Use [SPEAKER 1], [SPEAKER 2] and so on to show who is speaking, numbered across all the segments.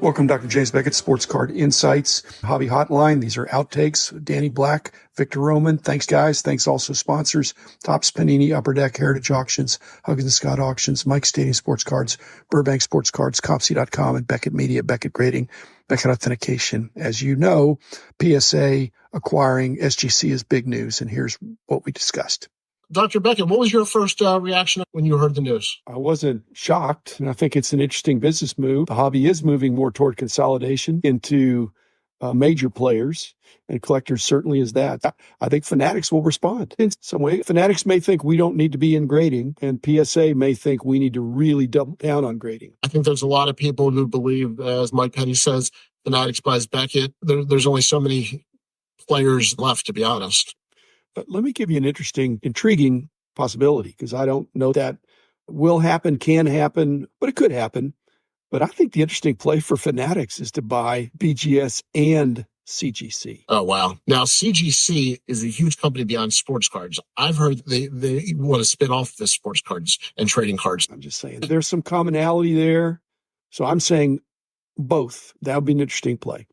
[SPEAKER 1] Welcome, Dr. James Beckett, Sports Card Insights, Hobby Hotline. These are outtakes. Danny Black, Victor Roman. Thanks, guys. Thanks also sponsors, Topps, Panini, Upper Deck, Heritage Auctions, Huggins & Scott Auctions, Mike Stadium Sports Cards, Burbank Sports Cards, Copsy.com, and Beckett Media, Beckett Grading, Beckett Authentication. As you know, PSA acquiring SGC is big news, and here's what we discussed.
[SPEAKER 2] Dr. Beckett, what was your first reaction when you heard the news?
[SPEAKER 1] I wasn't shocked, and I think it's an interesting business move. The hobby is moving more toward consolidation into major players, and collectors certainly is that. I think Fanatics will respond in some way. Fanatics may think we don't need to be in grading, and PSA may think we need to really double down on grading.
[SPEAKER 2] I think there's a lot of people who believe, as Mike Penny says, Fanatics buys Beckett. There's only so many players left, to be honest.
[SPEAKER 1] But let me give you an intriguing possibility, because I don't know that will happen, can happen, but it could happen. But I think the interesting play for Fanatics is to buy BGS and CGC.
[SPEAKER 2] Oh, wow. Now, CGC is a huge company beyond sports cards. I've heard they want to spin off the sports cards and trading cards.
[SPEAKER 1] I'm just saying there's some commonality there. So I'm saying both. That would be an interesting play.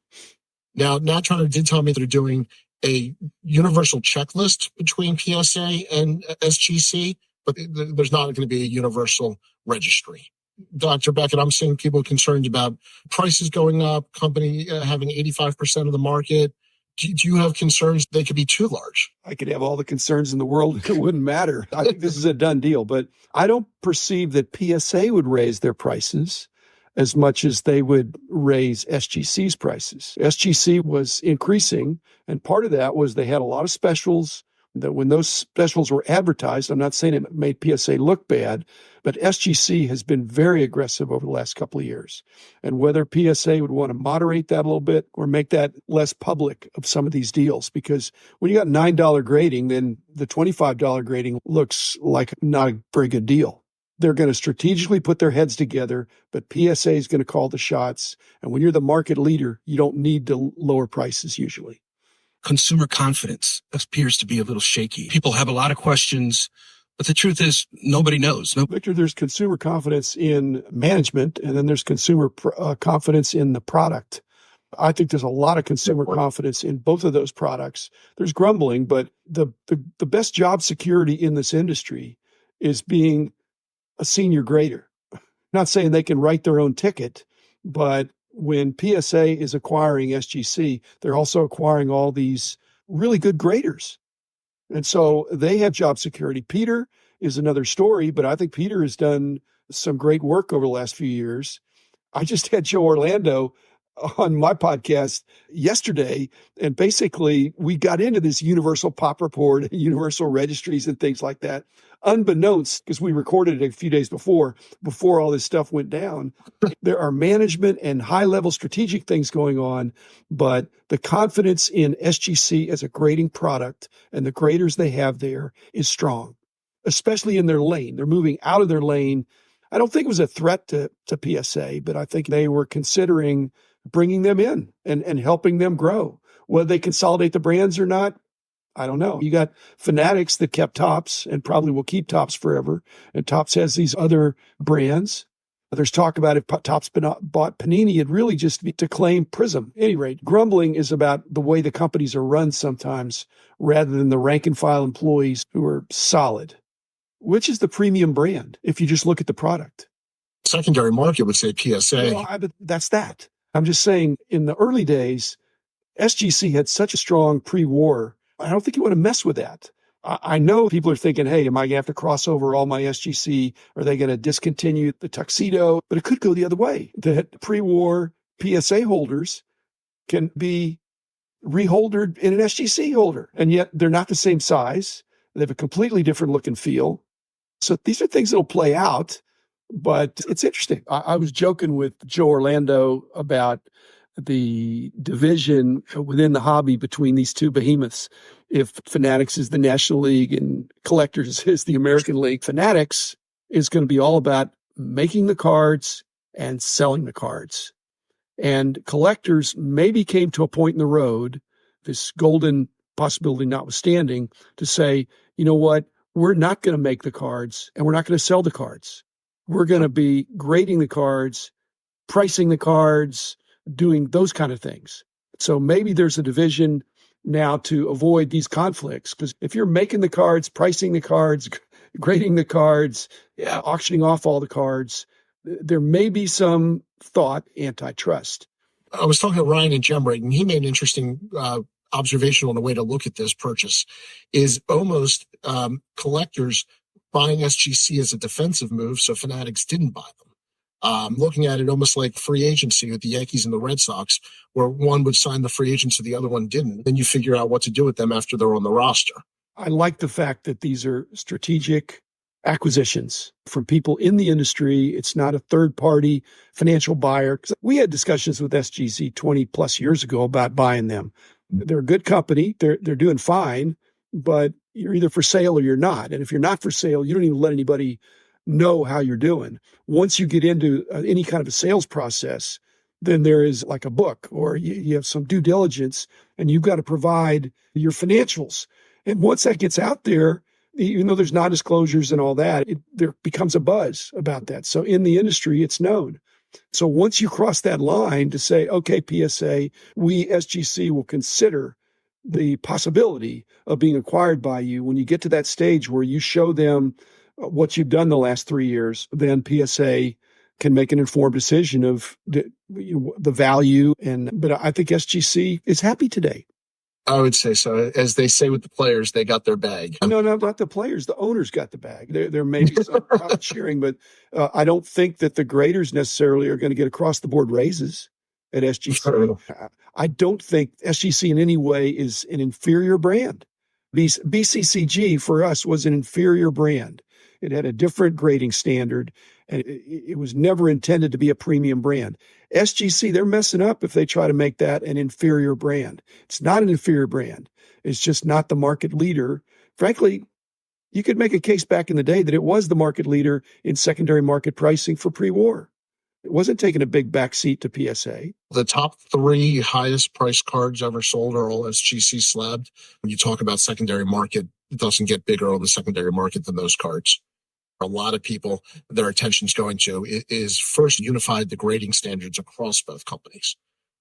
[SPEAKER 2] Now, Natronic did tell me they're doing a universal checklist between PSA and SGC, but there's not going to be a universal registry. Dr. Beckett, I'm seeing people concerned about prices going up, company having 85% of the market. Do you have concerns they could be too large?
[SPEAKER 1] I could have all the concerns in the world. It wouldn't matter. I think this is a done deal, but I don't perceive that PSA would raise their prices as much as they would raise SGC's prices. SGC was increasing, and part of that was they had a lot of specials. That when those specials were advertised, I'm not saying it made PSA look bad, but SGC has been very aggressive over the last couple of years. And whether PSA would want to moderate that a little bit or make that less public of some of these deals, because when you got $9 grading, then the $25 grading looks like not a very good deal. They're going to strategically put their heads together, but PSA is going to call the shots. And when you're the market leader, you don't need to lower prices usually.
[SPEAKER 3] Consumer confidence appears to be a little shaky. People have a lot of questions, but the truth is nobody knows.
[SPEAKER 1] Victor, there's consumer confidence in management, and then there's consumer confidence in the product. I think there's a lot of consumer confidence in both of those products. There's grumbling, but the best job security in this industry is being a senior grader. Not saying they can write their own ticket, but when PSA is acquiring SGC, they're also acquiring all these really good graders. And so they have job security. Peter is another story, but I think Peter has done some great work over the last few years. I just had Joe Orlando on my podcast yesterday, and basically we got into this universal pop report, universal registries and things like that, unbeknownst, because we recorded it a few days before all this stuff went down. There are management and high-level strategic things going on, but the confidence in SGC as a grading product and the graders they have there is strong, especially in their lane. They're moving out of their lane. I don't think it was a threat to PSA, but I think they were considering bringing them in and helping them grow. Whether they consolidate the brands or not, I don't know. You got Fanatics that kept Topps and probably will keep Topps forever. And Topps has these other brands. There's talk about if Topps bought Panini, it'd really just be to claim Prism. At any rate, grumbling is about the way the companies are run sometimes rather than the rank and file employees who are solid. Which is the premium brand if you just look at the product?
[SPEAKER 2] Secondary market would say PSA.
[SPEAKER 1] Well, that's that. I'm just saying in the early days, SGC had such a strong pre-war. I don't think you want to mess with that. I know people are thinking, hey, am I going to have to cross over all my SGC? Are they going to discontinue the tuxedo? But it could go the other way. That pre-war PSA holders can be reholdered in an SGC holder. And yet they're not the same size. They have a completely different look and feel. So these are things that will play out. But it's interesting. I was joking with Joe Orlando about the division within the hobby between these two behemoths. If Fanatics is the National League and Collectors is the American League, Fanatics is going to be all about making the cards and selling the cards. And Collectors maybe came to a point in the road, this golden possibility notwithstanding, to say, you know what, we're not going to make the cards and we're not going to sell the cards. We're going to be grading the cards pricing the cards, doing those kind of things. So maybe there's a division now to avoid these conflicts, because if you're making the cards, pricing the cards, grading the cards, auctioning off all the cards, there may be some thought antitrust.
[SPEAKER 2] I was talking to Ryan and Gemright, and he made an interesting observation on the way to look at this purchase is almost collectors buying SGC as a defensive move, so Fanatics didn't buy them. Looking at it almost like free agency with the Yankees and the Red Sox, where one would sign the free agent so the other one didn't. Then you figure out what to do with them after they're on the roster.
[SPEAKER 1] I like the fact that these are strategic acquisitions from people in the industry. It's not a third-party financial buyer. We had discussions with SGC 20 plus years ago about buying them. They're a good company. They're doing fine, but you're either for sale or you're not. And if you're not for sale, you don't even let anybody know how you're doing. Once you get into any kind of a sales process, then there is like a book, or you have some due diligence, and you've got to provide your financials. And once that gets out there, even though there's non-disclosures and all that, there becomes a buzz about that. So in the industry, it's known. So once you cross that line to say, okay, PSA, we, SGC, will consider the possibility of being acquired by you. When you get to that stage where you show them what you've done the last 3 years, then PSA can make an informed decision of the value. But I think SGC is happy today.
[SPEAKER 2] I would say so. As they say with the players, they got their bag.
[SPEAKER 1] No, not the players. The owners got the bag. There may be some profit sharing, but I don't think that the graders necessarily are going to get across the board raises at SGC. I don't think SGC in any way is an inferior brand. BCCG for us was an inferior brand. It had a different grading standard, and it was never intended to be a premium brand. SGC, they're messing up if they try to make that an inferior brand. It's not an inferior brand. It's just not the market leader. Frankly, you could make a case back in the day that it was the market leader in secondary market pricing for pre-war. It wasn't taking a big backseat to PSA.
[SPEAKER 2] The top 3 highest priced cards ever sold are all SGC slabbed. When you talk about secondary market, it doesn't get bigger on the secondary market than those cards. A lot of people, their attention's going to is first unified the grading standards across both companies.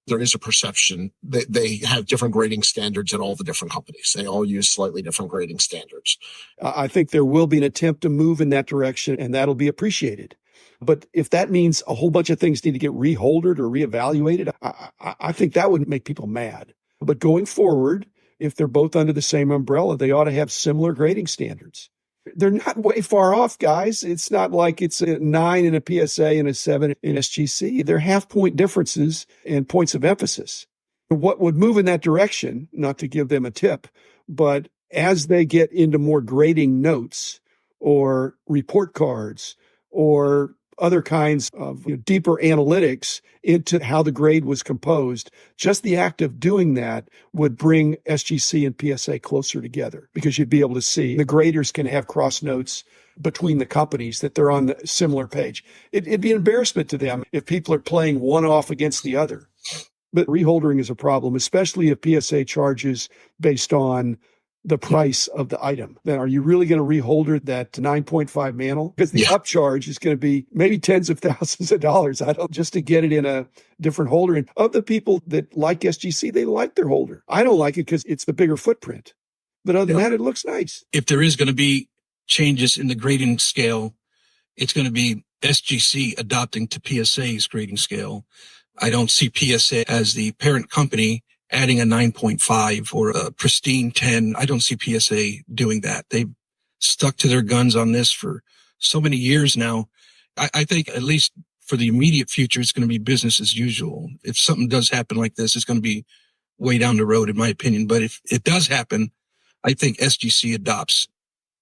[SPEAKER 2] There is a perception that they have different grading standards at all the different companies. They all use slightly different grading standards.
[SPEAKER 1] I think there will be an attempt to move in that direction, and that'll be appreciated. But if that means a whole bunch of things need to get reholdered or reevaluated, I think that would make people mad. But going forward, if they're both under the same umbrella, they ought to have similar grading standards. They're not way far off, guys. It's not like it's a 9 in a PSA and a 7 in SGC. They're half-point differences and points of emphasis. What would move in that direction, not to give them a tip, but as they get into more grading notes or report cards or other kinds of deeper analytics into how the grade was composed, just the act of doing that would bring SGC and PSA closer together, because you'd be able to see the graders can have cross notes between the companies that they're on the similar page. It'd be an embarrassment to them if people are playing one off against the other. But reholdering is a problem, especially if PSA charges based on the price of the item. Then are you really going to reholder that 9.5 mantle? Because the upcharge is going to be maybe tens of thousands of dollars. Just to get it in a different holder. And of the people that like SGC, they like their holder. I don't like it because it's the bigger footprint. But other than that, it looks nice.
[SPEAKER 3] If there is going to be changes in the grading scale, it's going to be SGC adopting to PSA's grading scale. I don't see PSA as the parent company adding a 9.5 or a pristine 10. I don't see PSA doing that. They've stuck to their guns on this for so many years now. I think at least for the immediate future, it's going to be business as usual. If something does happen like this, it's going to be way down the road, in my opinion. But if it does happen, I think SGC adopts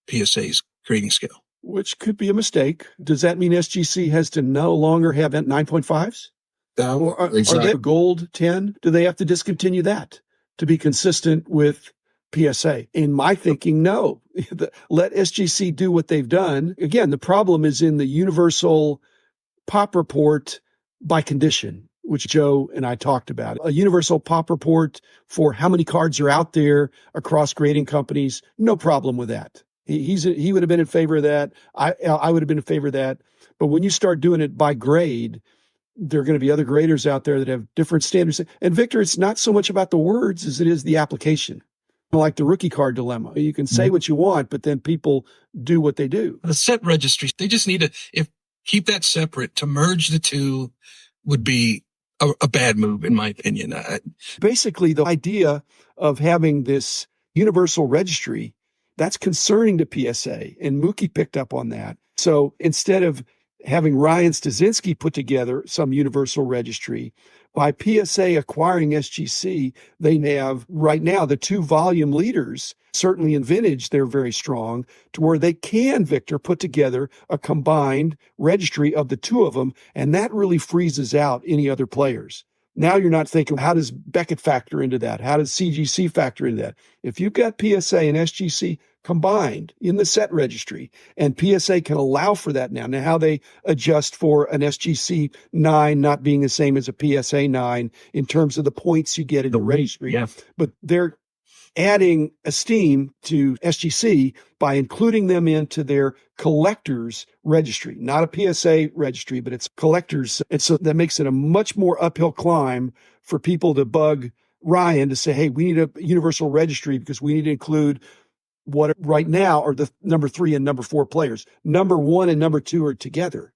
[SPEAKER 3] PSA's grading scale.
[SPEAKER 1] Which could be a mistake. Does that mean SGC has to no longer have 9.5s? Are they a gold 10? Do they have to discontinue that to be consistent with PSA? In my thinking, no. Let SGC do what they've done. Again, the problem is in the universal pop report by condition, which Joe and I talked about. A universal pop report for how many cards are out there across grading companies, no problem with that. He would have been in favor of that. I would have been in favor of that. But when you start doing it by grade, there are going to be other graders out there that have different standards. And Victor, it's not so much about the words as it is the application. Like the rookie card dilemma. You can say what you want, but then people do what they do.
[SPEAKER 3] The set registries, they just need to keep that separate. To merge the two would be a bad move, in my opinion.
[SPEAKER 1] Basically, the idea of having this universal registry, that's concerning to PSA, and Mookie picked up on that. So instead of having Ryan Stasinski put together some universal registry, by PSA acquiring SGC, they have right now the two volume leaders. Certainly in vintage, they're very strong to where they can, Victor, put together a combined registry of the two of them. And that really freezes out any other players. Now you're not thinking, how does Beckett factor into that? How does CGC factor into that? If you've got PSA and SGC combined in the set registry, and PSA can allow for that now. Now, how they adjust for an SGC 9 not being the same as a PSA 9 in terms of the points you get in the registry.
[SPEAKER 3] Yeah.
[SPEAKER 1] But they're adding esteem to SGC by including them into their collectors registry, not a PSA registry, but it's collectors. And so that makes it a much more uphill climb for people to bug Ryan to say, hey, we need a universal registry because we need to include what right now are the number 3 and number 4 players. Number 1 and number 2 are together.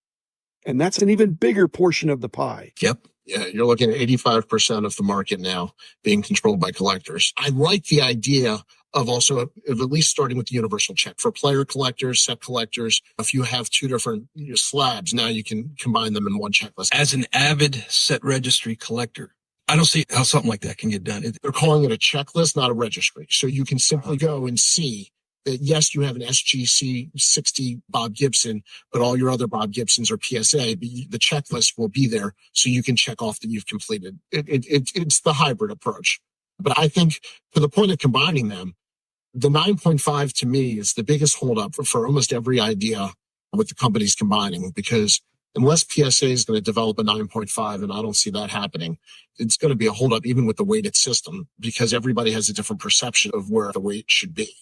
[SPEAKER 1] And that's an even bigger portion of the pie.
[SPEAKER 3] Yep.
[SPEAKER 2] Yeah, you're looking at 85% of the market now being controlled by collectors. I like the idea of also of at least starting with the universal check for player collectors, set collectors. If you have two different slabs, now you can combine them in one checklist.
[SPEAKER 3] As an avid set registry collector, I don't see how something like that can get done.
[SPEAKER 2] They're calling it a checklist, not a registry. So you can simply go and see that, yes, you have an SGC 60 Bob Gibson, but all your other Bob Gibsons are PSA. The checklist will be there so you can check off that you've completed. It's the hybrid approach. But I think to the point of combining them, the 9.5 to me is the biggest holdup for almost every idea with the companies combining, because unless PSA is going to develop a 9.5, and I don't see that happening, it's going to be a holdup even with the weighted system because everybody has a different perception of where the weight should be.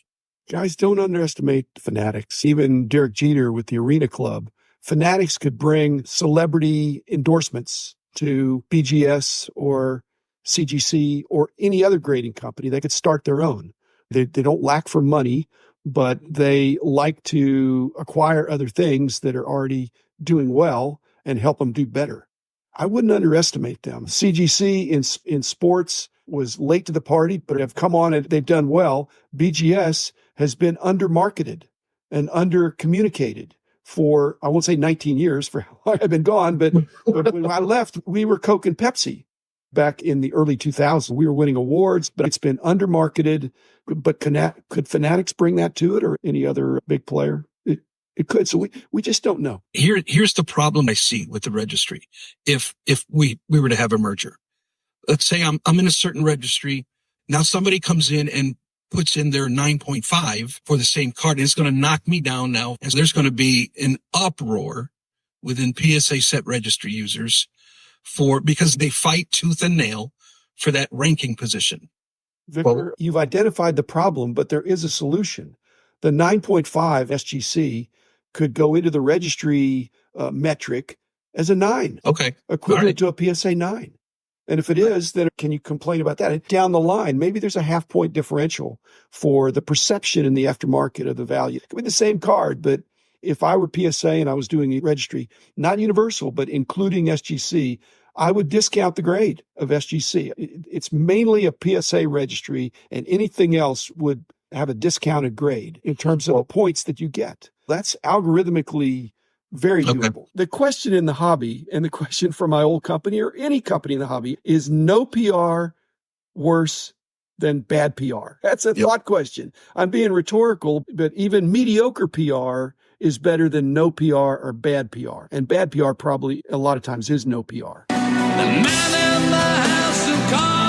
[SPEAKER 1] Guys, don't underestimate Fanatics. Even Derek Jeter with the Arena Club. Fanatics could bring celebrity endorsements to BGS or CGC or any other grading company. They could start their own. They don't lack for money, but they like to acquire other things that are already doing well and help them do better. I wouldn't underestimate them. CGC in sports was late to the party, but have come on and they've done well. BGS has been undermarketed and under-communicated for, I won't say 19 years, for how long I've been gone, but when I left, we were Coke and Pepsi back in the early 2000s. We were winning awards, but it's been undermarketed. But could Fanatics bring that to it or any other big player? It could. So we just don't know.
[SPEAKER 3] Here's the problem I see with the registry. If we were to have a merger, let's say I'm in a certain registry. Now somebody comes in and puts in their 9.5 for the same card, and it's going to knock me down now. And there's going to be an uproar within PSA set registry users because they fight tooth and nail for that ranking position.
[SPEAKER 1] Victor, you've identified the problem, but there is a solution. The 9.5 SGC could go into the registry metric as a 9.
[SPEAKER 3] Okay.
[SPEAKER 1] Equivalent to a PSA 9. And if it is, then can you complain about that? And down the line, maybe there's a half-point differential for the perception in the aftermarket of the value. It could be the same card, but if I were PSA and I was doing a registry, not universal, but including SGC, I would discount the grade of SGC. It's mainly a PSA registry, and anything else would have a discounted grade in terms of the points that you get. That's algorithmically very doable. Okay. The question in the hobby, and the question for my old company or any company in the hobby, is no PR worse than bad PR? That's a thought question. I'm being rhetorical, but even mediocre PR is better than no PR or bad PR. And bad PR probably a lot of times is no PR.
[SPEAKER 4] The man in the house of cards.